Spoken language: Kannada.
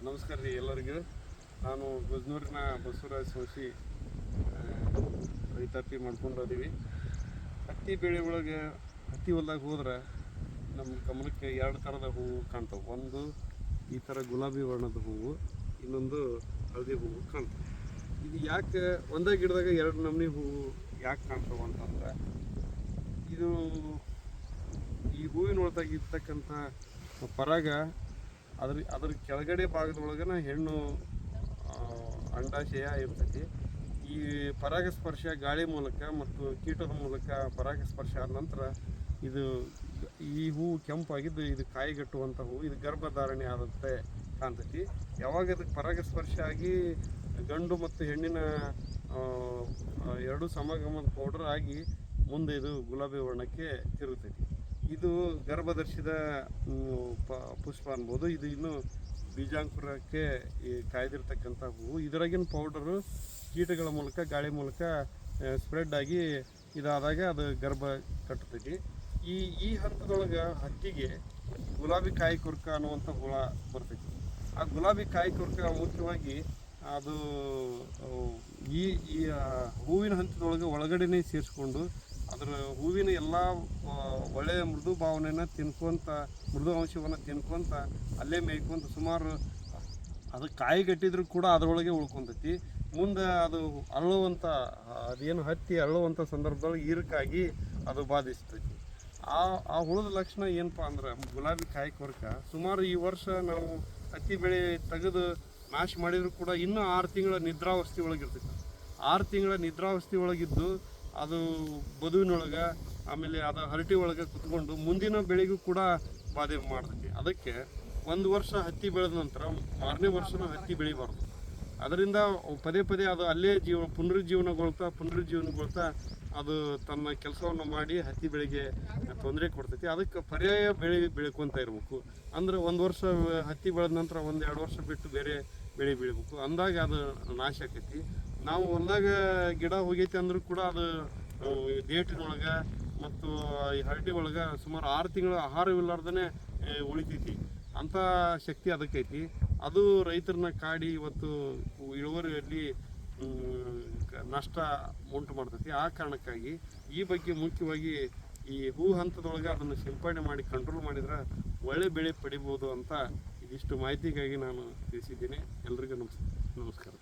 ನಮಸ್ಕಾರ ರೀ ಎಲ್ಲರಿಗೂ. ನಾನು ಗಜ್ನೂರಿನ ಬಸವರಾಜ ಸಂಶಿ ರೈತಾಪಿ ಮಾಡ್ಕೊಂಡು ಅದೀವಿ. ಹತ್ತಿ ಬೆಳೆ ಒಳಗೆ ಹತ್ತಿ ಹೊಲ್ದಾಗ ಹೋದ್ರೆ ನಮ್ಮ ಗಮನಕ್ಕೆ ಎರಡು ಥರದ ಹೂವು ಕಾಣ್ತವೆ. ಒಂದು ಈ ಥರ ಗುಲಾಬಿ ವರ್ಣದ ಹೂವು, ಇನ್ನೊಂದು ಹಳದಿ ಹೂವು ಕಾಣ್ತವೆ. ಇದು ಯಾಕೆ ಒಂದೇ ಗಿಡದಾಗ ಎರಡು ನಮೂನಿ ಹೂವು ಯಾಕೆ ಕಾಣ್ತವೆ ಅಂತಂದ್ರೆ, ಇದು ಈ ಹೂವಿನ ಒಳಗಾಗಿ ಇರ್ತಕ್ಕಂಥ ಪರಾಗ ಅದ್ರ ಕೆಳಗಡೆ ಭಾಗದೊಳಗನ ಹೆಣ್ಣು ಅಂಡಾಶಯ ಇರ್ತೈತಿ. ಈ ಪರಾಗಸ್ಪರ್ಶ ಗಾಳಿ ಮೂಲಕ ಮತ್ತು ಕೀಟದ ಮೂಲಕ ಪರಾಗಸ್ಪರ್ಶ ಆದ ನಂತರ ಈ ಹೂವು ಕೆಂಪಾಗಿದ್ದು ಇದು ಕಾಯಿಗಟ್ಟುವಂಥ ಹೂವು. ಇದು ಗರ್ಭಧಾರಣೆ ಆದಂತೆ ಕಾಣ್ತೈತಿ. ಯಾವಾಗ ಅದಕ್ಕೆ ಪರಾಗಸ್ಪರ್ಶ ಆಗಿ ಗಂಡು ಮತ್ತು ಹೆಣ್ಣಿನ ಎರಡು ಸಮಾಗಮದ ಪೌಡರ್ ಆಗಿ ಮುಂದೆ ಇದು ಗುಲಾಬಿ ವರ್ಣಕ್ಕೆ ತಿರುಗ್ತೈತಿ. ಇದು ಗರ್ಭಧರಿಸಿದ ಪುಷ್ಪ ಅನ್ಬೋದು. ಇದು ಇನ್ನು ಬೀಜಾಂಕುರಕ್ಕೆ ಕಾಯ್ದಿರ್ತಕ್ಕಂಥ ಹೂವು. ಇದರಾಗಿನ ಪೌಡರು ಕೀಟಗಳ ಮೂಲಕ ಗಾಳಿ ಮೂಲಕ ಸ್ಪ್ರೆಡ್ ಆಗಿ ಇದಾದಾಗ ಅದು ಗರ್ಭ ಕಟ್ಟುತ್ತೈತಿ. ಈ ಹಂತದೊಳಗೆ ಹತ್ತಿಗೆ ಗುಲಾಬಿ ಕಾಯಿ ಕುರ್ಕ ಅನ್ನುವಂಥ ಹುಳ ಬರ್ತೈತಿ. ಆ ಗುಲಾಬಿ ಕಾಯಿ ಕುರ್ಕ ಮುಖ್ಯವಾಗಿ ಅದು ಈ ಹೂವಿನ ಹಂತದೊಳಗೆ ಒಳಗಡೆನೇ ಸೇರಿಸ್ಕೊಂಡು ಅದರ ಹೂವಿನ ಎಲ್ಲ ಒಳ್ಳೆಯ ಮೃದು ಭಾವನೆಯನ್ನು ಮೃದು ಅಂಶವನ್ನು ತಿನ್ಕೊಂತ ಅಲ್ಲೇ ಮೇಯ್ಕೊಂತ ಸುಮಾರು ಅದು ಕಾಯಿ ಕಟ್ಟಿದ್ರು ಕೂಡ ಅದರೊಳಗೆ ಉಳ್ಕೊತೈತಿ. ಮುಂದೆ ಅದು ಅದೇನು ಹತ್ತಿ ಅರಳುವಂಥ ಸಂದರ್ಭದೊಳಗೆ ಈರಕ್ಕಾಗಿ ಅದು ಬಾಧಿಸ್ತೈತಿ. ಆ ಹುಳದ ಲಕ್ಷಣ ಏನಪ್ಪ ಅಂದ್ರೆ ಗುಲಾಬಿ ಕಾಯಿ ಕೊರಕ. ಸುಮಾರು ಈ ವರ್ಷ ನಾವು ಹತ್ತಿ ಬೆಳೆ ತೆಗೆದು ನಾಶ ಮಾಡಿದ್ರು ಕೂಡ ಇನ್ನೂ 6 ತಿಂಗಳ ನಿದ್ರಾವಸ್ಥೆ ಒಳಗಿರ್ತೈತಿ. 6 ತಿಂಗಳ ನಿದ್ರಾವಸ್ಥೆ ಒಳಗಿದ್ದು ಅದು ಬದುವಿನೊಳಗೆ ಆಮೇಲೆ ಅದು ಹರಟಿ ಒಳಗೆ ಕುತ್ಕೊಂಡು ಮುಂದಿನ ಬೆಳೆಗೂ ಕೂಡ ಬಾಧೆ ಮಾಡ್ತೈತಿ. ಅದಕ್ಕೆ 1 ವರ್ಷ ಹತ್ತಿ ಬೆಳೆದ ನಂತರ 6ನೇ ವರ್ಷನೂ ಹತ್ತಿ ಬೆಳಿಬಾರ್ದು. ಅದರಿಂದ ಪದೇ ಅದು ಅಲ್ಲೇ ಪುನರುಜ್ಜೀವನಗೊಳ್ತಾ ಅದು ತನ್ನ ಕೆಲಸವನ್ನು ಮಾಡಿ ಹತ್ತಿ ಬೆಳೆಗೆ ತೊಂದರೆ ಕೊಡ್ತೈತಿ. ಅದಕ್ಕೆ ಪರ್ಯಾಯ ಬೆಳ್ಕೊಂತ ಇರಬೇಕು. ಅಂದ್ರೆ 1 ವರ್ಷ ಹತ್ತಿ ಬೆಳೆದ ನಂತರ 1-2 ವರ್ಷ ಬಿಟ್ಟು ಬೇರೆ ಬೆಳೆ ಬೆಳಿಬೇಕು. ಅಂದಾಗ ಅದು ನಾಶ ಆಕೈತಿ. ನಾವು ಹೊಲ್ದಾಗ ಗಿಡ ಹೋಗೈತಿ ಅಂದ್ರೂ ಕೂಡ ಅದು ಡೇಟಿನೊಳಗೆ ಮತ್ತು ಈ ಹರಟಿ ಒಳಗೆ ಸುಮಾರು 6 ತಿಂಗಳು ಆಹಾರವಿಲ್ಲಾರ್ದೇ ಉಳಿತೈತಿ. ಅಂಥ ಶಕ್ತಿ ಅದಕ್ಕೈತಿ. ಅದು ರೈತರನ್ನ ಕಾಡಿ ಇವತ್ತು ಇಳುವರಿಯಲ್ಲಿ ನಷ್ಟ ಉಂಟು ಮಾಡ್ತೈತಿ. ಆ ಕಾರಣಕ್ಕಾಗಿ ಈ ಬಗ್ಗೆ ಮುಖ್ಯವಾಗಿ ಈ ಹೂ ಹಂತದೊಳಗೆ ಅದನ್ನು ಸಿಂಪಡಣೆ ಮಾಡಿ ಕಂಟ್ರೋಲ್ ಮಾಡಿದ್ರೆ ಒಳ್ಳೆ ಬೆಳೆ ಪಡಿಬೋದು ಅಂತ ಇದಿಷ್ಟು ಮಾಹಿತಿಗಾಗಿ ನಾನು ತಿಳಿಸಿದ್ದೀನಿ. ಎಲ್ರಿಗೂ ನಮಸ್ಕಾರ.